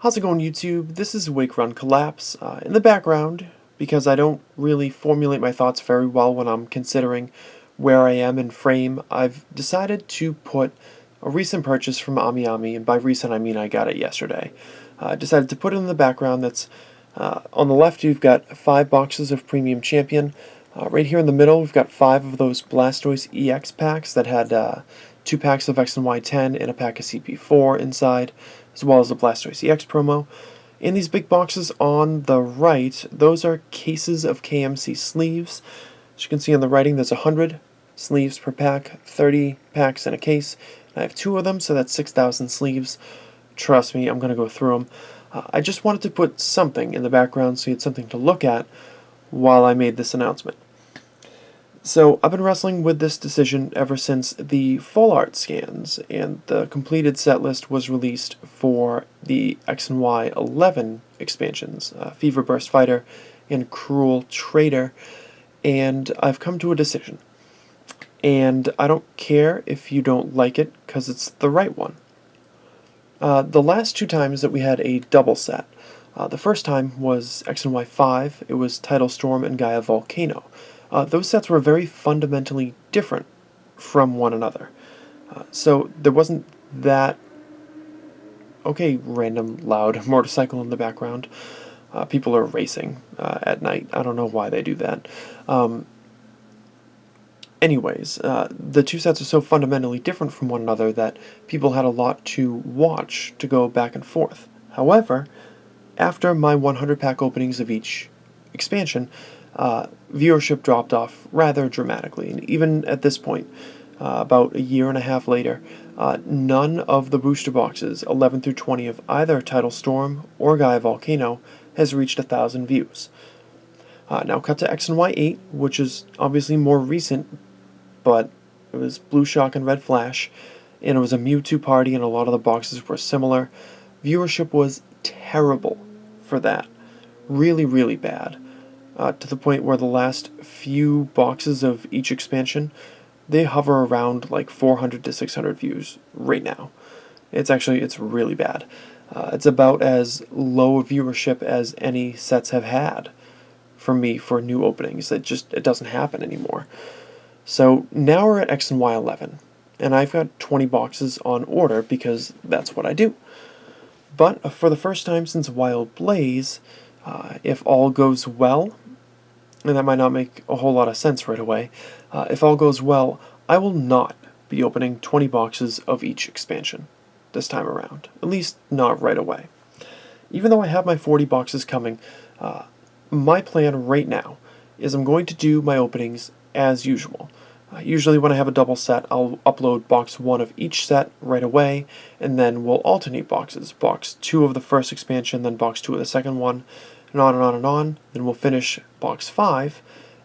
How's it going, YouTube? This is Wake Run Collapse. In the background, because I don't really formulate my thoughts very well when I'm considering where I am in frame, I've decided to put a recent purchase from AmiAmi, and by recent I mean I got it yesterday. I decided to put it in the background. That's on the left, you've got 5 boxes of Premium Champion. Right here in the middle, we've got 5 of those Blastoise EX packs that had 2 packs of X and Y10 and a pack of CP4 inside, as well as the Blastoise EX promo. In these big boxes on the right, those are cases of KMC sleeves. As you can see on the writing, there's 100 sleeves per pack, 30 packs in a case. I have 2 of them, so that's 6,000 sleeves. Trust me, I'm going to go through them. I just wanted to put something in the background so you had something to look at while I made this announcement. So I've been wrestling with this decision ever since the full art scans and the completed set list was released for the XY11 expansions, Fever Burst Fighter and Cruel Trader, and I've come to a decision. And I don't care if you don't like it, because it's the right one. The last 2 times that we had a double set, the first time was X and Y5, it was Tidal Storm and Gaia Volcano. Those sets were very fundamentally different from one another. So there wasn't that... Okay, random loud motorcycle in the background. People are racing at night. I don't know why they do that. Anyways, the 2 sets are so fundamentally different from one another that people had a lot to watch to go back and forth. However, after my 100 pack openings of each expansion, viewership dropped off rather dramatically. And even at this point, about a year and a half later, none of the booster boxes, 11 through 20 of either Tidal Storm or Gaia Volcano, has reached 1,000 views. Now cut to X and Y8, which is obviously more recent, but it was Blue Shock and Red Flash, and it was a Mewtwo party, and a lot of the boxes were similar. Viewership was terrible for that. Really, really bad. To the point where the last few boxes of each expansion, they hover around like 400 to 600 views right now. It's really bad. It's about as low a viewership as any sets have had for me for new openings. It doesn't happen anymore. So now we're at X and Y11, and I've got 20 boxes on order because that's what I do. But for the first time since Wild Blaze, if all goes well, and that might not make a whole lot of sense right away, if all goes well, I will not be opening 20 boxes of each expansion this time around, at least not right away. Even though I have my 40 boxes coming, my plan right now is I'm going to do my openings as usual. Usually when I have a double set, I'll upload box 1 of each set right away, and then we'll alternate boxes. Box 2 of the first expansion, then box 2 of the second one, and on and on and on. Then we'll finish box 5,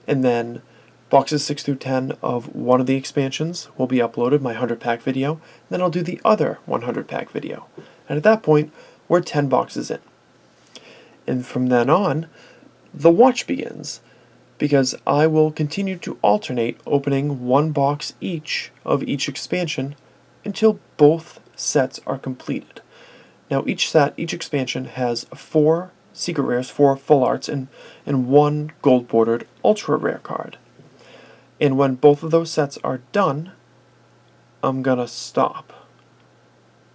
and then boxes 6 through 10 of one of the expansions will be uploaded, my 100 pack video, and then I'll do the other 100 pack video. And at that point, we're 10 boxes in. And from then on, the watch begins, because I will continue to alternate opening 1 box each of each expansion until both sets are completed. Now each expansion has 4 secret rares, 4 full arts, and 1 gold bordered ultra rare card. And when both of those sets are done, I'm gonna stop.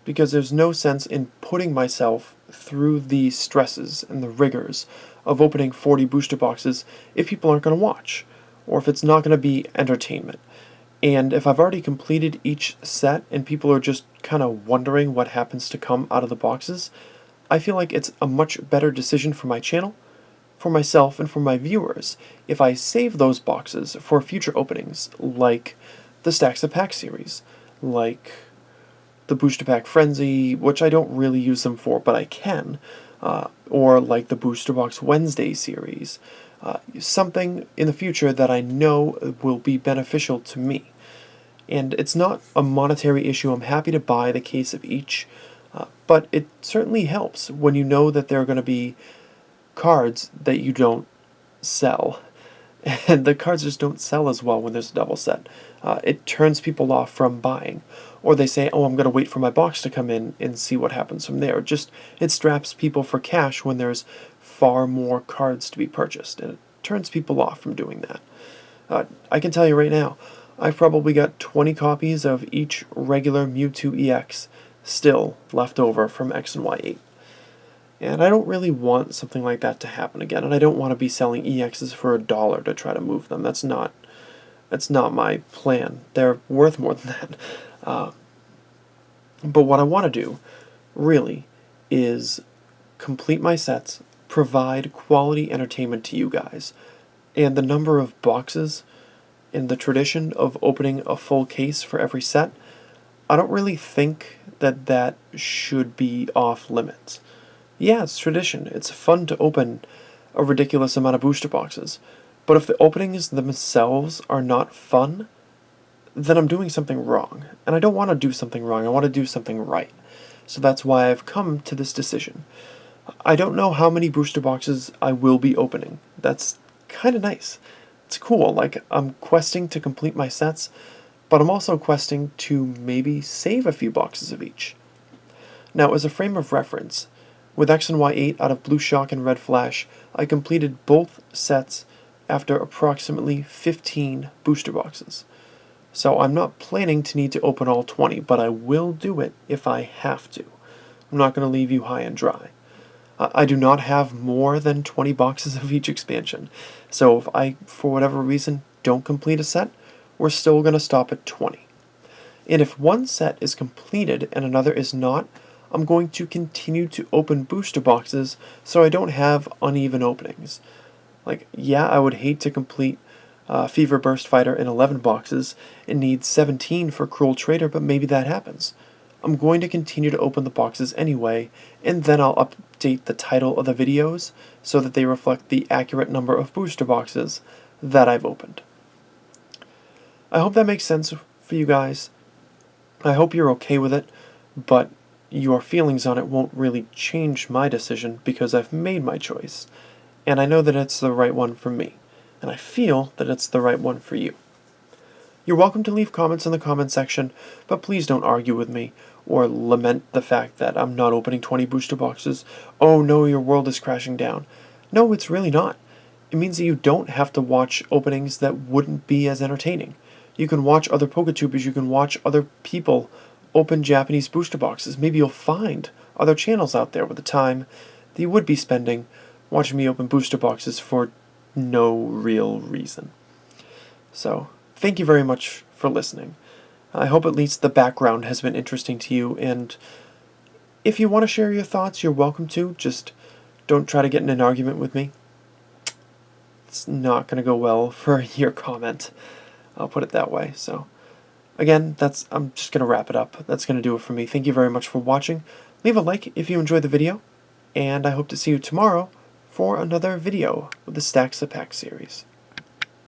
Because there's no sense in putting myself through the stresses and the rigors of opening 40 booster boxes if people aren't going to watch, or if it's not going to be entertainment. And if I've already completed each set and people are just kind of wondering what happens to come out of the boxes, I feel like it's a much better decision for my channel, for myself, and for my viewers if I save those boxes for future openings, like the Stacks of Pack series, like the Booster Pack Frenzy, which I don't really use them for, but I can, or like the Booster Box Wednesday series. Something in the future that I know will be beneficial to me. And it's not a monetary issue. I'm happy to buy the case of each, but it certainly helps when you know that there are going to be cards that you don't sell. and the cards just don't sell as well when there's a double set. It turns people off from buying, or they say, oh, I'm going to wait for my box to come in and see what happens from there. It straps people for cash when there's far more cards to be purchased, and it turns people off from doing that. I can tell you right now, I've probably got 20 copies of each regular Mewtwo EX still left over from X and Y8. And I don't really want something like that to happen again, and I don't want to be selling EXs for $1 to try to move them. That's not my plan. They're worth more than that. But what I want to do, really, is complete my sets, provide quality entertainment to you guys, and the number of boxes in the tradition of opening a full case for every set, I don't really think that should be off limits. Yeah, it's tradition. It's fun to open a ridiculous amount of booster boxes, but if the openings themselves are not fun, then I'm doing something wrong. And I don't want to do something wrong, I want to do something right. So that's why I've come to this decision. I don't know how many booster boxes I will be opening. That's kind of nice. It's cool, like, I'm questing to complete my sets, but I'm also questing to maybe save a few boxes of each. Now, as a frame of reference, with X and Y8 out of Blue Shock and Red Flash, I completed both sets after approximately 15 booster boxes. So I'm not planning to need to open all 20, but I will do it if I have to. I'm not going to leave you high and dry. I do not have more than 20 boxes of each expansion, so if I, for whatever reason, don't complete a set, we're still going to stop at 20. And if one set is completed and another is not, I'm going to continue to open booster boxes so I don't have uneven openings. Like, yeah, I would hate to complete Fever Burst Fighter in 11 boxes and need 17 for Cruel Trader, but maybe that happens. I'm going to continue to open the boxes anyway, and then I'll update the title of the videos so that they reflect the accurate number of booster boxes that I've opened. I hope that makes sense for you guys. I hope you're okay with it, but your feelings on it won't really change my decision because I've made my choice, and I know that it's the right one for me, and I feel that it's the right one for you. You're welcome to leave comments in the comment section, but please don't argue with me or lament the fact that I'm not opening 20 booster boxes. Oh no, your world is crashing down. No, it's really not. It means that you don't have to watch openings that wouldn't be as entertaining. You can watch other PokeTubers, you can watch other people open Japanese booster boxes. Maybe you'll find other channels out there with the time that you would be spending watching me open booster boxes for no real reason. So, thank you very much for listening. I hope at least the background has been interesting to you, and if you want to share your thoughts, you're welcome to. Just don't try to get in an argument with me. It's not going to go well for your comment. I'll put it that way. So, again, I'm just going to wrap it up. That's going to do it for me. Thank you very much for watching. Leave a like if you enjoyed the video, and I hope to see you tomorrow for another video with the Stacks of Pack series.